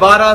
12